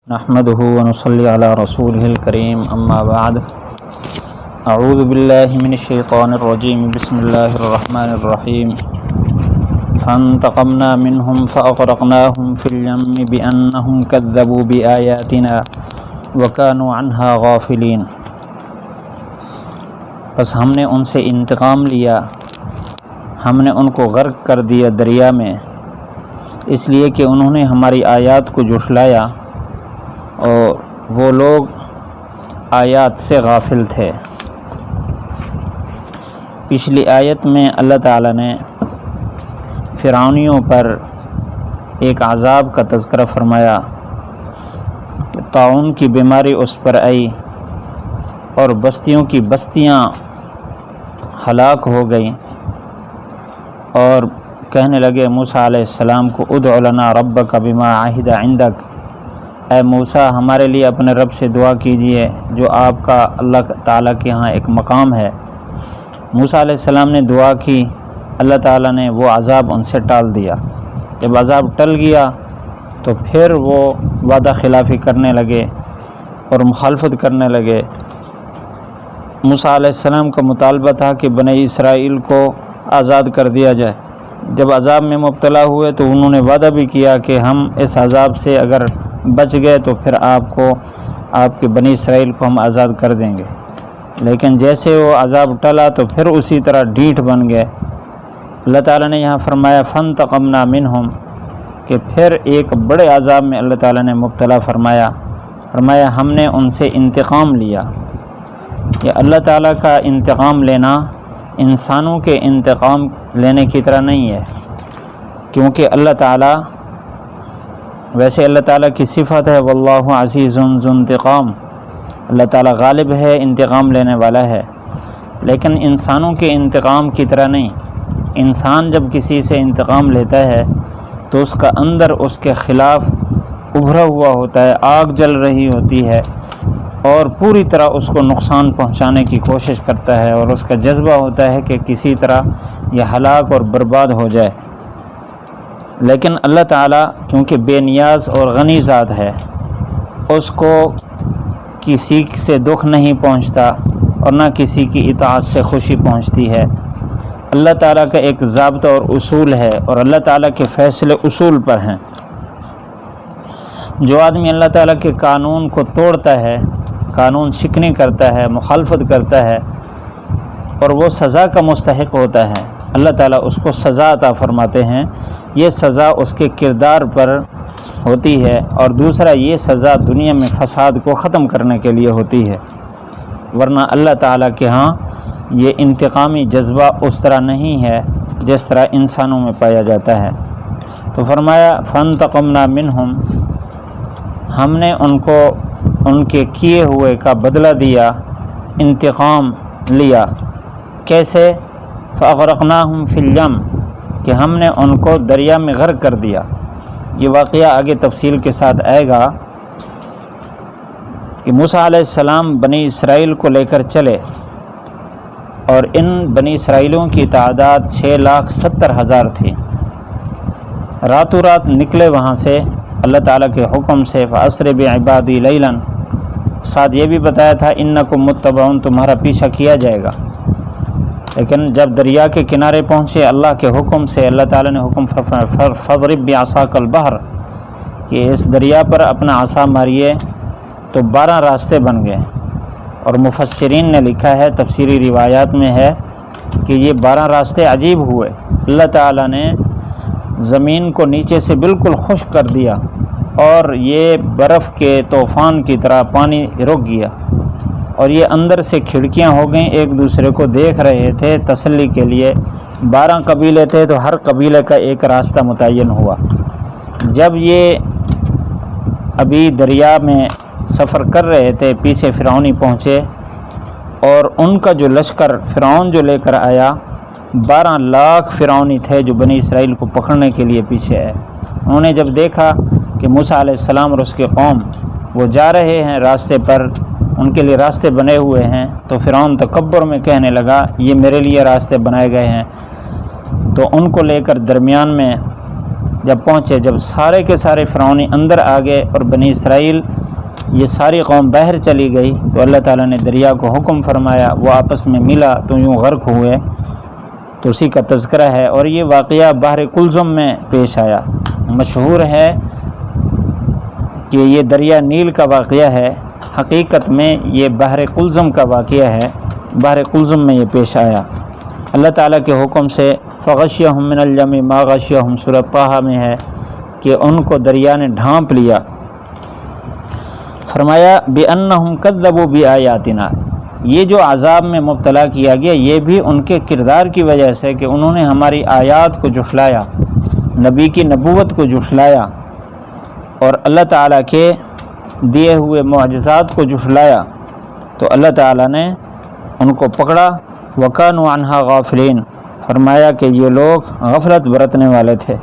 نحمده ونصلي على رسوله الكريم اما بعد اعوذ بالله من الشيطان الرجيم بسم الله الرحمن الرحيم فانتقمنا منهم فأغرقناهم في اليم بأنهم كذبوا بآياتنا وكانوا عنها غافلين۔ بس ہم نے ان سے انتقام لیا، ہم نے ان کو غرق کر دیا دریا میں، اس لیے کہ انہوں نے ہماری آیات کو جھٹلایا اور وہ لوگ آیات سے غافل تھے۔ پچھلی آیت میں اللہ تعالیٰ نے فرعونیوں پر ایک عذاب کا تذکرہ فرمایا کہ طاعون کی بیماری اس پر آئی اور بستیوں کی بستیاں ہلاک ہو گئیں، اور کہنے لگے موسیٰ علیہ السلام کو ادع لنا ربک بما عہد عندک، اے موسیٰ ہمارے لیے اپنے رب سے دعا کیجئے جو آپ کا اللہ تعالیٰ کے ہاں ایک مقام ہے۔ موسیٰ علیہ السلام نے دعا کی، اللہ تعالیٰ نے وہ عذاب ان سے ٹال دیا۔ جب عذاب ٹل گیا تو پھر وہ وعدہ خلافی کرنے لگے اور مخالفت کرنے لگے۔ موسیٰ علیہ السلام کا مطالبہ تھا کہ بنی اسرائیل کو آزاد کر دیا جائے۔ جب عذاب میں مبتلا ہوئے تو انہوں نے وعدہ بھی کیا کہ ہم اس عذاب سے اگر بچ گئے تو پھر آپ کے بنی اسرائیل کو ہم آزاد کر دیں گے، لیکن جیسے وہ عذاب ٹلا تو پھر اسی طرح ڈھیٹ بن گئے۔ اللہ تعالیٰ نے یہاں فرمایا فانتقمنا منہم، کہ پھر ایک بڑے عذاب میں اللہ تعالیٰ نے مبتلا فرمایا ہم نے ان سے انتقام لیا۔ کہ اللہ تعالیٰ کا انتقام لینا انسانوں کے انتقام لینے کی طرح نہیں ہے، کیونکہ اللہ تعالیٰ ویسے اللہ تعالیٰ کی صفت ہے واللہ عزیز ذو انتقام، اللہ تعالیٰ غالب ہے، انتقام لینے والا ہے، لیکن انسانوں کے انتقام کی طرح نہیں۔ انسان جب کسی سے انتقام لیتا ہے تو اس کا اندر اس کے خلاف ابھرا ہوا ہوتا ہے، آگ جل رہی ہوتی ہے اور پوری طرح اس کو نقصان پہنچانے کی کوشش کرتا ہے، اور اس کا جذبہ ہوتا ہے کہ کسی طرح یہ ہلاک اور برباد ہو جائے۔ لیکن اللہ تعالیٰ کیونکہ بے نیاز اور غنی ذات ہے، اس کو کسی سے دکھ نہیں پہنچتا اور نہ کسی کی اطاعت سے خوشی پہنچتی ہے۔ اللہ تعالیٰ کا ایک ضابطہ اور اصول ہے، اور اللہ تعالیٰ کے فیصلے اصول پر ہیں۔ جو آدمی اللہ تعالیٰ کے قانون کو توڑتا ہے، قانون شکنی کرتا ہے، مخالفت کرتا ہے، اور وہ سزا کا مستحق ہوتا ہے، اللہ تعالیٰ اس کو سزا عطا فرماتے ہیں۔ یہ سزا اس کے کردار پر ہوتی ہے، اور دوسرا یہ سزا دنیا میں فساد کو ختم کرنے کے لیے ہوتی ہے، ورنہ اللہ تعالیٰ کے ہاں یہ انتقامی جذبہ اس طرح نہیں ہے جس طرح انسانوں میں پایا جاتا ہے۔ تو فرمایا فانتقمنا منہم، ہم نے ان کو ان کے کیے ہوئے کا بدلہ دیا، انتقام لیا۔ کیسے؟ فاغرقناہم فی الیم، کہ ہم نے ان کو دریا میں غرق کر دیا۔ یہ واقعہ آگے تفصیل کے ساتھ آئے گا کہ موسیٰ علیہ السلام بنی اسرائیل کو لے کر چلے، اور ان بنی اسرائیلیوں کی تعداد 6,70,000 تھی۔ راتوں رات نکلے وہاں سے اللہ تعالیٰ کے حکم سے، فَأَسْرِ بِعِبَادِي لَيْلًا، ساتھ یہ بھی بتایا تھا اِنَّكُمْ مُتَّبَعُونَ، تمہارا پیچھا کیا جائے گا۔ لیکن جب دریا کے کنارے پہنچے اللہ کے حکم سے، اللہ تعالیٰ نے حکم فَاضْرِب بِعَصَاكَ الْبَحْرَ، کہ اس دریا پر اپنا عصا ماریے، تو 12 راستے بن گئے۔ اور مفسرین نے لکھا ہے، تفسیری روایات میں ہے کہ یہ 12 راستے عجیب ہوئے۔ اللہ تعالیٰ نے زمین کو نیچے سے بالکل خشک کر دیا، اور یہ برف کے طوفان کی طرح پانی رک گیا، اور یہ اندر سے کھڑکیاں ہو گئیں، ایک دوسرے کو دیکھ رہے تھے تسلی کے لیے۔ 12 قبیلے تھے تو ہر قبیلے کا ایک راستہ متعین ہوا۔ جب یہ ابھی دریا میں سفر کر رہے تھے، پیچھے فرعونی پہنچے، اور ان کا جو لشکر فرعون جو لے کر آیا، 12 لاکھ فرعونی تھے جو بنی اسرائیل کو پکڑنے کے لیے پیچھے آئے۔ انہوں نے جب دیکھا کہ موسیٰ علیہ السلام اور اس کے قوم وہ جا رہے ہیں راستے پر، ان کے لیے راستے بنے ہوئے ہیں، تو فرعون تکبر میں کہنے لگا یہ میرے لیے راستے بنائے گئے ہیں۔ تو ان کو لے کر درمیان میں جب پہنچے، جب سارے کے سارے فرعونی اندر آ گئے اور بنی اسرائیل یہ ساری قوم باہر چلی گئی، تو اللہ تعالیٰ نے دریا کو حکم فرمایا، وہ آپس میں ملا تو یوں غرق ہوئے، تو اسی کا تذکرہ ہے۔ اور یہ واقعہ بحر کلثم میں پیش آیا، مشہور ہے کہ یہ دریا نیل کا واقعہ ہے، حقیقت میں یہ بحر کلثم کا واقعہ ہے، بحر کلثم میں یہ پیش آیا۔ اللہ تعالیٰ کے حکم سے فغشیہم من الیم ما غشیہم، سورۃ طٰہٰ میں ہے کہ ان کو دریا نے ڈھانپ لیا۔ فرمایا بِأَنَّهُمْ كَذَّبُوا بِآيَاتِنَا، یہ جو عذاب میں مبتلا کیا گیا یہ بھی ان کے کردار کی وجہ سے کہ انہوں نے ہماری آیات کو جھٹلایا، نبی کی نبوت کو جھٹلایا اور اللہ تعالیٰ کے دیے ہوئے معجزات کو جھٹلایا، تو اللہ تعالیٰ نے ان کو پکڑا۔ وَكَانُوا عَنْهَا غَافِلِينَ، فرمایا کہ یہ لوگ غفلت برتنے والے تھے۔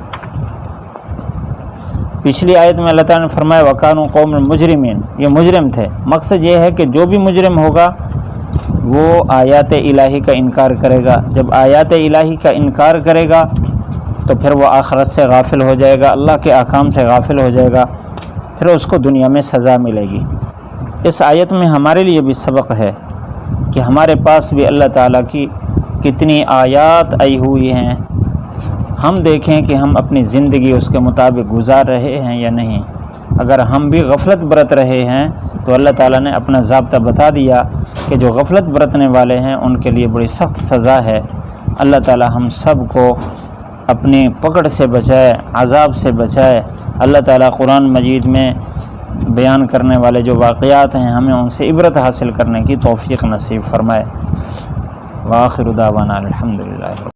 پچھلی آیت میں اللہ تعالیٰ نے فرمایا وَكَانُوا قَوْمًا مُجْرِمِينَ، یہ مجرم تھے۔ مقصد یہ ہے کہ جو بھی مجرم ہوگا وہ آیات الہی کا انکار کرے گا، جب آیات الہی کا انکار کرے گا تو پھر وہ آخرت سے غافل ہو جائے گا، اللہ کے احکام سے غافل ہو جائے گا، پھر اس کو دنیا میں سزا ملے گی۔ اس آیت میں ہمارے لیے بھی سبق ہے کہ ہمارے پاس بھی اللہ تعالیٰ کی کتنی آیات آئی ہوئی ہیں، ہم دیکھیں کہ ہم اپنی زندگی اس کے مطابق گزار رہے ہیں یا نہیں۔ اگر ہم بھی غفلت برت رہے ہیں تو اللہ تعالیٰ نے اپنا ضابطہ بتا دیا کہ جو غفلت برتنے والے ہیں ان کے لیے بڑی سخت سزا ہے۔ اللہ تعالیٰ ہم سب کو اپنی پکڑ سے بچائے، عذاب سے بچائے۔ اللہ تعالیٰ قرآن مجید میں بیان کرنے والے جو واقعات ہیں ہمیں ان سے عبرت حاصل کرنے کی توفیق نصیب فرمائے۔ وآخر دعوانا الحمدللہ۔